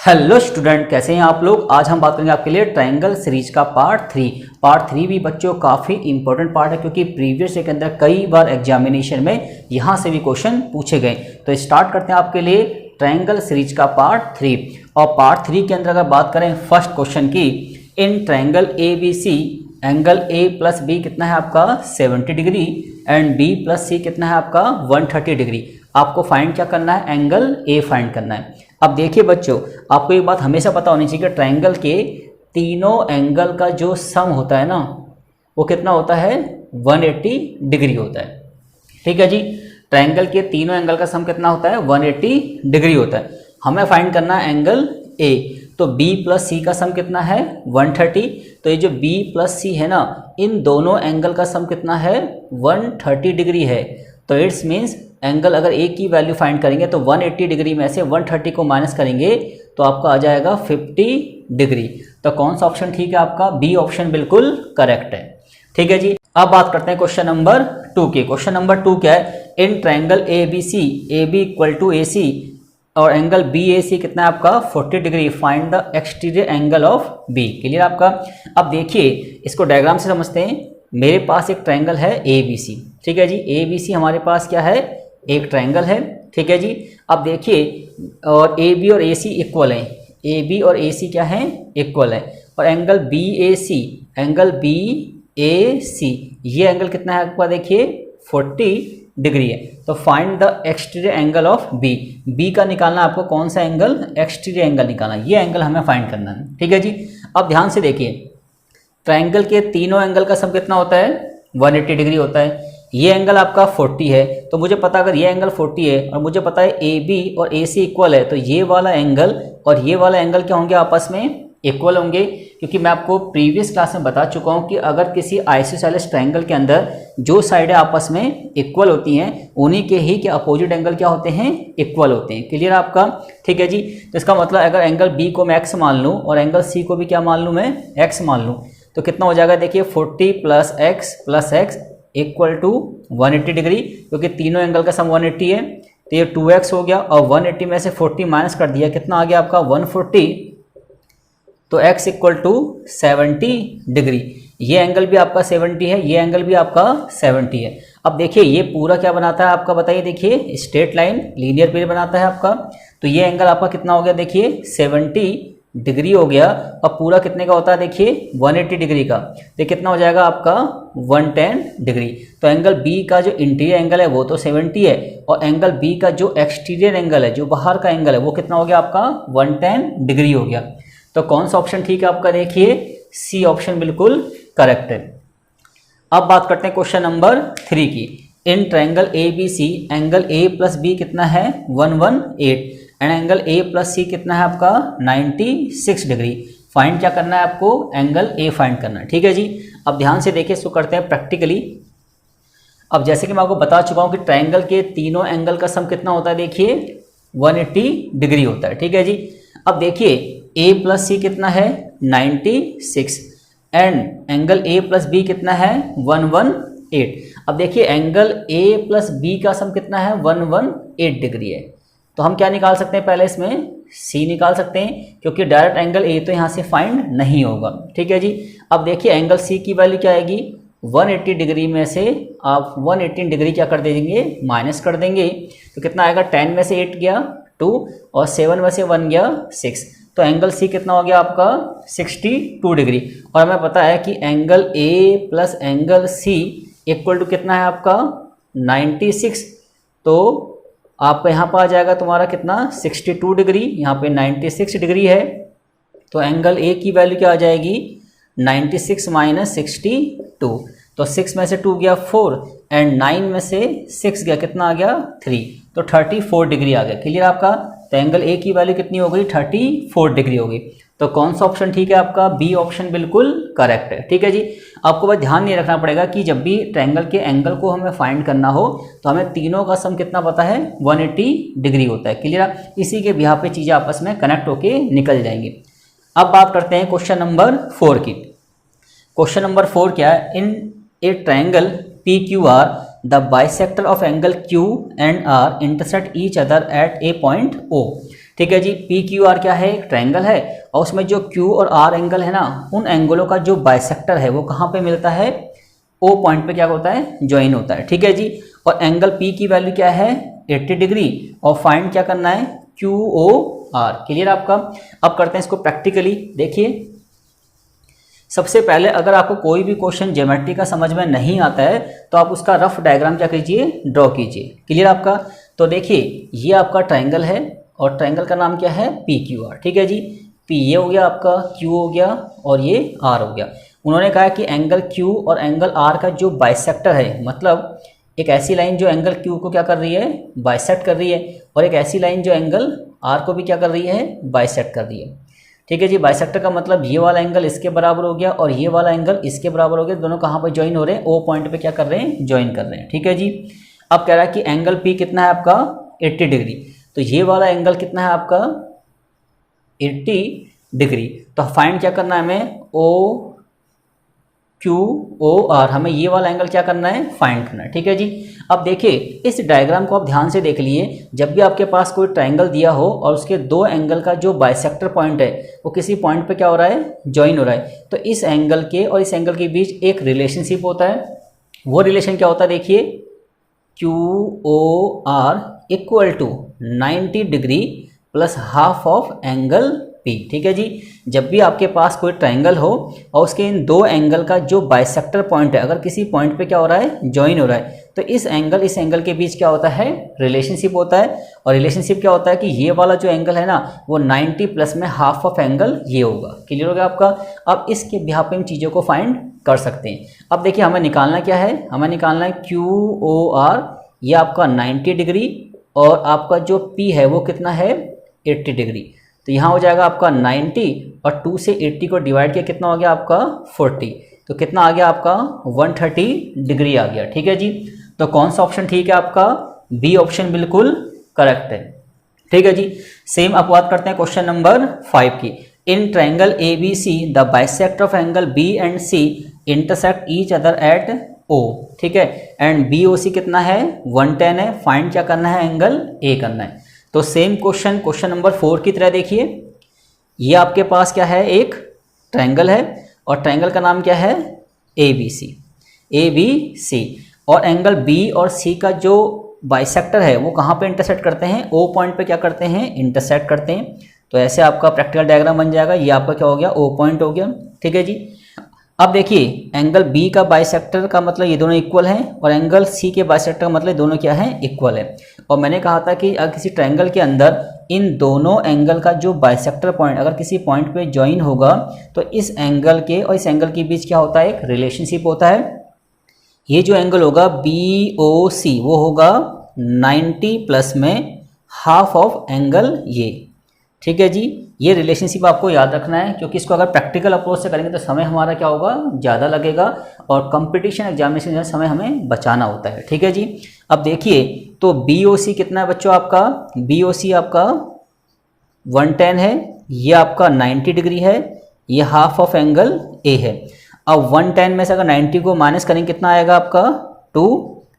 Hello student, कैसे हैं आप लोग। आज हम बात करेंगे आपके लिए ट्रायंगल सीरीज का पार्ट थ्री भी बच्चों काफ़ी इंपॉर्टेंट पार्ट है, क्योंकि प्रीवियस ईयर के अंदर कई बार एग्जामिनेशन में यहाँ से भी क्वेश्चन पूछे गए। तो स्टार्ट करते हैं आपके लिए ट्रायंगल सीरीज का पार्ट थ्री। और पार्ट थ्री के अंदर अगर बात करें फर्स्ट क्वेश्चन की, in triangle A B C angle A plus B कितना है आपका 70 degree and B plus C कितना है आपका 130 डिग्री। आपको फाइंड क्या करना है, एंगल ए फाइंड करना है। अब देखिए बच्चों, आपको एक बात हमेशा पता होनी चाहिए कि ट्रायंगल के तीनों एंगल का जो सम होता है ना, वो कितना होता है 180 डिग्री होता है। ठीक है जी, ट्रायंगल के तीनों एंगल का सम कितना होता है 180 डिग्री होता है। हमें फाइंड करना है एंगल ए। तो b प्लस सी का सम कितना है 130। तो ये जो b प्लस सी है ना, इन दोनों एंगल का सम कितना है 130 डिग्री है। तो इट्स मीन्स एंगल अगर a की वैल्यू फाइंड करेंगे तो 180 डिग्री में से 130 को माइनस करेंगे तो आपका आ जाएगा 50 डिग्री। तो कौन सा ऑप्शन ठीक है आपका, बी ऑप्शन बिल्कुल करेक्ट है। ठीक है जी, अब बात करते हैं क्वेश्चन नंबर 2 के। क्वेश्चन नंबर 2 क्या है, in triangle A B C A B equal to A C और एंगल बी ए सी कितना है आपका 40 degree, find the exterior angle of B. Clear आपका। अब देखिए इसको डायग्राम से समझते हैं। मेरे पास एक ट्रायंगल है ए बी सी। ठीक है जी, ए बी सी हमारे पास क्या है, एक ट्रायंगल है। ठीक है जी, अब देखिए और ए बी और ए सी इक्वल है। ए बी और ए सी क्या है, इक्वल है। और angle B A C, angle B A सी ये एंगल कितना है आपका, देखिए 40 डिग्री है। तो find the exterior angle of B. B का निकालना आपको कौन सा एंगल, एक्सटीरियर एंगल निकालना, ये एंगल हमें फाइंड करना है। ठीक है जी, अब ध्यान से देखिए ट्रायंगल के तीनों एंगल का सम कितना होता है 180 डिग्री होता है। ये एंगल आपका 40 है, तो मुझे पता अगर ये एंगल 40 है और मुझे पता है ए बी और ए सी इक्वल है, तो ये वाला एंगल और ये वाला एंगल क्या होंगे, आपस में इक्वल होंगे। क्योंकि मैं आपको प्रीवियस क्लास में बता चुका हूँ कि अगर किसी आइसोसेलेस ट्रायंगल के अंदर जो साइडें आपस में इक्वल होती हैं, उन्हीं के ही के अपोजिट एंगल क्या होते हैं, इक्वल होते हैं। क्लियर आपका। ठीक है जी, तो इसका मतलब अगर एंगल बी को मैं एक्स मान लूँ और एंगल सी को भी क्या मान लूँ, मैं एक्स मान लूँ, तो कितना हो जाएगा, देखिए 40 plus x equal to 180 degree. क्योंकि तीनों एंगल का सम 180 है, तो ये 2x हो गया और 180 में से 40 माइनस कर दिया, कितना आ गया आपका 140। तो x इक्वल टू 70 डिग्री। ये एंगल भी आपका 70 है, ये एंगल भी आपका 70 है। अब देखिए ये पूरा क्या बनाता है आपका, बताइए। देखिए स्ट्रेट लाइन लीनियर पेज बनाता है आपका। तो ये एंगल आपका कितना हो गया, देखिए 70 डिग्री हो गया। और पूरा कितने का होता है, देखिए 180 डिग्री का। तो कितना हो जाएगा आपका 110 डिग्री। तो एंगल बी का जो इंटीरियर एंगल है वो तो 70 है, और एंगल बी का जो एक्सटीरियर एंगल है, जो बाहर का एंगल है, वो कितना हो गया आपका 110 डिग्री हो गया। तो कौन सा ऑप्शन ठीक है आपका, देखिए सी ऑप्शन बिल्कुल करेक्ट है। अब बात करते हैं क्वेश्चन नंबर 3 की। In triangle A B C angle A plus B कितना है 118 and angle A plus C कितना है आपका 96 डिग्री। फाइंड क्या करना है आपको, एंगल ए फाइंड करना है। ठीक है जी, अब ध्यान से देखिए इसको करते हैं प्रैक्टिकली। अब जैसे कि मैं आपको बता चुका हूं कि ट्रायंगल के तीनों एंगल का सम कितना होता है, देखिए 180 डिग्री होता है। ठीक है जी, अब देखिए a प्लस सी कितना है 96 and angle a plus B कितना है 118। अब देखिए एंगल a प्लस बी का सम कितना है 118 डिग्री है। तो हम क्या निकाल सकते हैं, पहले इसमें c निकाल सकते हैं, क्योंकि डायरेक्ट एंगल a तो यहाँ से फाइंड नहीं होगा। ठीक है जी, अब देखिए एंगल c की वैल्यू क्या आएगी, 180 डिग्री में से आप 118 डिग्री क्या कर देंगे, माइनस कर देंगे। तो कितना आएगा, 10 में से 8 गया 2 और 7 में से 1 गया 6। तो एंगल सी कितना हो गया आपका 62 डिग्री। और हमें पता है कि angle A plus angle C equal to कितना है आपका 96। तो आपका यहाँ पर आ जाएगा तुम्हारा कितना 62 डिग्री, यहाँ पे 96 डिग्री है। तो एंगल ए की वैल्यू क्या आ जाएगी 96 माइनस 62। तो 6 में से 2 गया 4 एंड 9 में से 6 गया, कितना आ गया 3। तो 34 डिग्री आ गया। क्लियर आपका। तो एंगल ए की वैल्यू कितनी हो गई 34 डिग्री हो गई। तो कौन सा ऑप्शन ठीक है आपका, बी ऑप्शन बिल्कुल करेक्ट है। ठीक है जी, आपको बस ध्यान नहीं रखना पड़ेगा कि जब भी ट्रायंगल के एंगल को हमें फाइंड करना हो तो हमें तीनों का सम कितना पता है 180 डिग्री होता है। क्लियर, इसी के बिहाफ पे चीज़ें आपस में कनेक्ट होके निकल जाएंगी। अब बात करते हैं क्वेश्चन नंबर 4 की। क्वेश्चन नंबर 4 क्या है, in A triangle P Q R the bisector of angle Q and R intersect each other at a point O। ठीक है जी। पी क्यू आर क्या है, एक ट्रायंगल है और उसमें जो क्यू और आर एंगल है ना, उन एंगलों का जो बाइसेक्टर है वो कहाँ पे मिलता है, ओ पॉइंट पे क्या होता है, ज्वाइन होता है। ठीक है जी। और एंगल पी की वैल्यू क्या है, 80 डिग्री, और फाइंड क्या करना है, क्यू ओ आर। क्लियर आपका। अब करते हैं इसको प्रैक्टिकली। देखिए सबसे पहले अगर आपको कोई भी क्वेश्चन ज्योमेट्री का समझ में नहीं आता है तो आप उसका रफ डायग्राम क्या कीजिए, ड्रॉ कीजिए। क्लियर आपका। तो देखिए ये आपका ट्रायंगल है और ट्रायंगल का नाम क्या है, पी क्यू आर। ठीक है जी। पी ये हो गया आपका, क्यू हो गया और ये आर हो गया। उन्होंने कहा कि एंगल क्यू और एंगल आर का जो बाइसेक्टर है, मतलब एक ऐसी लाइन जो एंगल क्यू को क्या कर रही है, बाइसेक्ट कर रही है, और एक ऐसी लाइन जो एंगल आर को भी क्या कर रही है, बाइसेक्ट कर रही है। ठीक है जी। बाइसेक्टर का मतलब ये वाला एंगल इसके बराबर हो गया और ये वाला एंगल इसके बराबर हो गया। दोनों कहाँ पर ज्वाइन हो रहे हैं, ओ पॉइंट पे क्या कर रहे हैं, ज्वाइन कर रहे हैं। ठीक है जी। अब कह रहा है कि एंगल पी कितना है आपका, 80 डिग्री। तो ये वाला एंगल कितना है आपका, 80 डिग्री। तो फाइंड क्या करना है हमें, ओ क्यू ओ आर, हमें ये वाला एंगल क्या करना है, फाइंड करना है। ठीक है जी। अब देखिए इस डायग्राम को आप ध्यान से देख लिए। जब भी आपके पास कोई ट्रायंगल दिया हो और उसके दो एंगल का जो बाइसेक्टर पॉइंट है वो किसी पॉइंट पे क्या हो रहा है, ज्वाइन हो रहा है, तो इस एंगल के और इस एंगल के बीच एक रिलेशनशिप होता है। वो रिलेशन क्या होता है, देखिए Q O R equal to 90 degree plus half of angle P. ठीक है जी। जब भी आपके पास कोई ट्रायंगल हो और उसके इन दो एंगल का जो बाइसेक्टर पॉइंट है अगर किसी पॉइंट पे क्या हो रहा है, ज्वाइन हो रहा है, तो इस एंगल के बीच क्या होता है, रिलेशनशिप होता है। और रिलेशनशिप क्या होता है कि ये वाला जो एंगल है ना वो 90 प्लस में हाफ ऑफ एंगल ये होगा। क्लियर हो गया आपका। अब इसके बिहार पे इन चीज़ों को फाइंड कर सकते हैं। अब देखिए हमें निकालना क्या है, हमें निकालना है क्यू ओ आर, ये आपका 90 डिग्री और आपका जो पी है वो कितना है, 80 डिग्री। तो यहाँ हो जाएगा आपका 90 और 2 से 80 को डिवाइड किया कितना हो गया आपका 40, तो कितना आ गया आपका 130 डिग्री आ गया। ठीक है जी। तो कौन सा ऑप्शन ठीक है आपका, बी ऑप्शन बिल्कुल करेक्ट है। ठीक है जी। सेम अब बात करते हैं क्वेश्चन नंबर 5 की। In triangle A B C the bisector of angle B and C intersect each other at O. ठीक है। एंड बी ओ सी कितना है, 110 है। फाइंड क्या करना है, एंगल ए करना है। तो सेम क्वेश्चन नंबर 4 की तरह देखिए, ये आपके पास क्या है, एक ट्रायंगल है और ट्रायंगल का नाम क्या है, ए बी सी। और एंगल बी और सी का जो बाइसेक्टर है वो कहाँ पे इंटरसेक्ट करते हैं, ओ पॉइंट पे क्या करते हैं, इंटरसेक्ट करते हैं। तो ऐसे आपका प्रैक्टिकल डायग्राम बन जाएगा। ये आपका क्या हो गया, ओ पॉइंट हो गया। ठीक है जी। अब देखिए एंगल बी का बाइसेक्टर का मतलब ये दोनों इक्वल हैं और एंगल सी के बाइसेक्टर का मतलब दोनों क्या है, इक्वल है। और मैंने कहा था कि अगर किसी ट्रायंगल के अंदर इन दोनों एंगल का जो बाइसेक्टर पॉइंट अगर किसी पॉइंट पे ज्वाइन होगा तो इस एंगल के और इस एंगल के बीच क्या होता है, एक रिलेशनशिप होता है। ये जो एंगल होगा बी ओ सी वो होगा 90 प्लस में हाफ ऑफ एंगल ये। ठीक है जी। ये रिलेशनशिप आपको याद रखना है क्योंकि इसको अगर प्रैक्टिकल अप्रोच से करेंगे तो समय हमारा क्या होगा, ज़्यादा लगेगा और कंपटीशन एग्जामिनेशन में समय हमें बचाना होता है। ठीक है जी। अब देखिए तो बी ओ सी कितना है बच्चों आपका, बी ओ सी आपका 110 है, ये आपका 90 डिग्री है, ये हाफ ऑफ एंगल ए है। अब 110 में से अगर 90 को माइनस करेंगे कितना आएगा आपका 2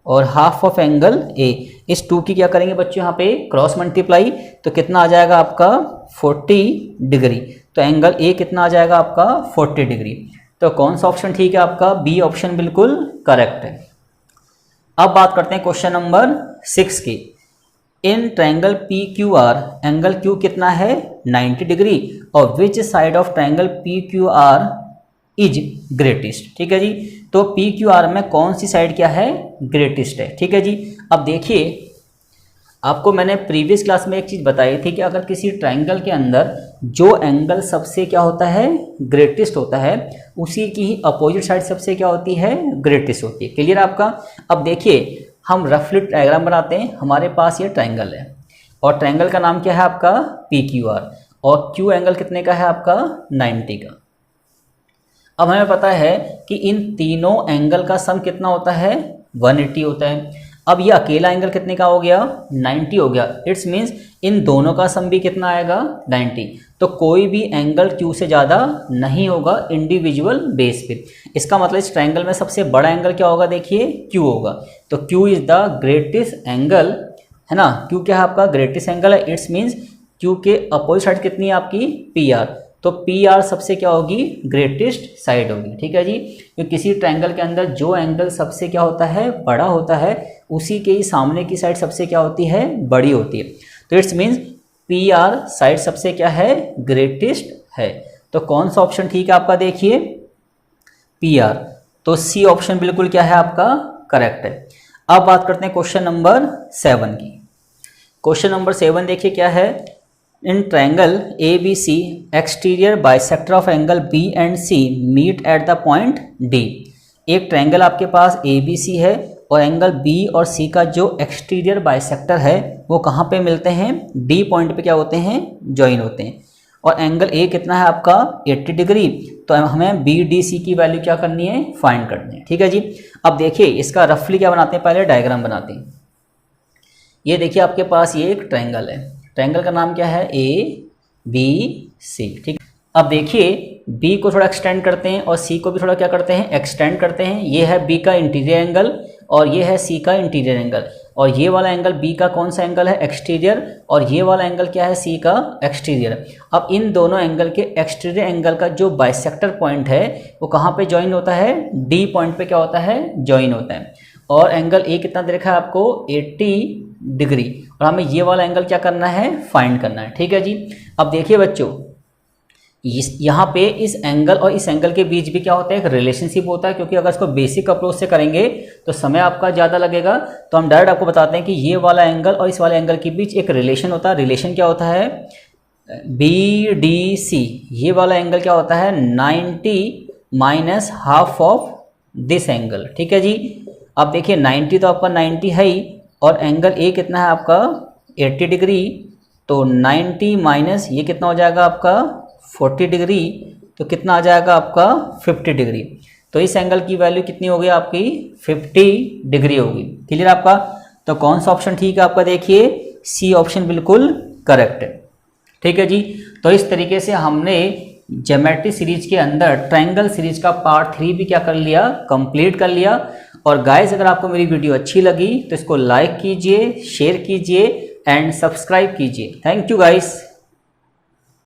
और हाफ ऑफ एंगल ए। इस 2 की क्या करेंगे बच्चों यहाँ पे क्रॉस मल्टीप्लाई, तो कितना आ जाएगा आपका 40 डिग्री। तो एंगल ए कितना आ जाएगा आपका 40 डिग्री। तो कौन सा ऑप्शन ठीक है आपका, बी ऑप्शन बिल्कुल करेक्ट है। अब बात करते हैं क्वेश्चन नंबर 6 की। In triangle P Q R angle Q कितना है 90 डिग्री और which side of triangle P Q are is greatest. ठीक है जी। तो पी क्यू आर में कौन सी साइड क्या है, ग्रेटेस्ट है। ठीक है जी। अब देखिए आपको मैंने प्रीवियस क्लास में एक चीज़ बताई थी कि अगर किसी ट्रायंगल के अंदर जो एंगल सबसे क्या होता है, ग्रेटेस्ट होता है, उसी की ही अपोजिट साइड सबसे क्या होती है, ग्रेटेस्ट होती है। क्लियर आपका। अब देखिए हम रफली डायग्राम बनाते हैं। हमारे पास ये ट्रायंगल है और ट्रायंगल का नाम क्या है आपका पी क्यू आर और क्यू एंगल कितने का है आपका 90 का। अब हमें पता है कि इन तीनों एंगल का सम कितना होता है, 180 होता है। अब ये अकेला एंगल कितने का हो गया, 90 हो गया। इट्स मीन्स इन दोनों का सम भी कितना आएगा, 90। तो कोई भी एंगल Q से ज़्यादा नहीं होगा इंडिविजुअल बेस पे। इसका मतलब इस ट्रायंगल में सबसे बड़ा एंगल क्या होगा, देखिए Q होगा। तो Q is the greatest angle है ना, Q क्या है आपका ग्रेटेस्ट एंगल है। इट्स मीन्स क्यू के अपोजिट साइड कितनी है आपकी पी आर, तो पी आर सबसे क्या होगी ग्रेटेस्ट साइड होगी। ठीक है जी, क्योंकि किसी ट्रायंगल के अंदर जो एंगल सबसे क्या होता है बड़ा होता है उसी के ही सामने की साइड सबसे क्या होती है बड़ी होती है। तो it's means P R side सबसे क्या है ग्रेटेस्ट है। तो कौन सा ऑप्शन ठीक है आपका देखिए पी आर, तो सी ऑप्शन बिल्कुल क्या है आपका करेक्ट है। अब बात करते हैं क्वेश्चन नंबर 7 की। क्वेश्चन नंबर 7 देखिए क्या है, in triangle A B C exterior bisector of angle B and C meet at the point D. एक ट्रायंगल आपके पास ए बी सी है और एंगल बी और सी का जो एक्सटीरियर बाइसेक्टर है वो कहाँ पे मिलते हैं डी पॉइंट पे क्या होते हैं ज्वाइन होते हैं। और एंगल ए कितना है आपका 80 डिग्री, तो हमें बी डी सी की वैल्यू क्या करनी है फाइंड करनी है। ठीक है जी, अब देखिए इसका रफली क्या बनाते हैं, पहले डायग्राम बनाते हैं। ये देखिए आपके पास ये एक ट्रायंगल है, ट्रायंगल का नाम क्या है ए बी सी। ठीक, अब देखिए बी को थोड़ा एक्सटेंड करते हैं और सी को भी थोड़ा क्या करते हैं एक्सटेंड करते हैं। ये है बी का इंटीरियर एंगल और ये है सी का इंटीरियर एंगल, और ये वाला एंगल बी का कौन सा एंगल है एक्सटीरियर, और ये वाला एंगल क्या है सी का एक्सटीरियर। अब इन दोनों एंगल के एक्सटीरियर एंगल का जो बाइसेक्टर पॉइंट है वो कहाँ पे ज्वाइन होता है डी पॉइंट पे क्या होता है ज्वाइन होता है। और एंगल ए कितना दे रखा है आपको 80 डिग्री, और हमें ये वाला एंगल क्या करना है फाइंड करना है। ठीक है जी, अब देखिए बच्चों यहाँ पे इस एंगल और इस एंगल के बीच भी क्या होता है एक रिलेशनशिप होता है, क्योंकि अगर इसको बेसिक अप्रोच से करेंगे तो समय आपका ज़्यादा लगेगा। तो हम डायरेक्ट आपको बताते हैं कि ये वाला एंगल और इस वाले एंगल के बीच एक रिलेशन होता है। रिलेशन क्या होता है बी डी सी, ये वाला एंगल क्या होता है 90 minus half of this angle. ठीक है जी, अब देखिए 90 तो आपका 90 है ही, और एंगल ए कितना है आपका 80 डिग्री, तो 90 माइनस ये कितना हो जाएगा आपका 40 डिग्री, तो कितना आ जाएगा आपका 50 डिग्री। तो इस एंगल की वैल्यू कितनी होगी आपकी 50 डिग्री होगी। क्लियर आपका, तो कौन सा ऑप्शन ठीक है आपका देखिए सी ऑप्शन बिल्कुल करेक्ट है। ठीक है जी, तो इस तरीके से हमने ज्योमेट्री सीरीज के अंदर ट्रायंगल सीरीज का पार्ट 3 भी क्या कर लिया कंप्लीट कर लिया। और गाइस अगर आपको मेरी वीडियो अच्छी लगी तो इसको लाइक कीजिए, शेयर कीजिए एंड सब्सक्राइब कीजिए। Thank you guys.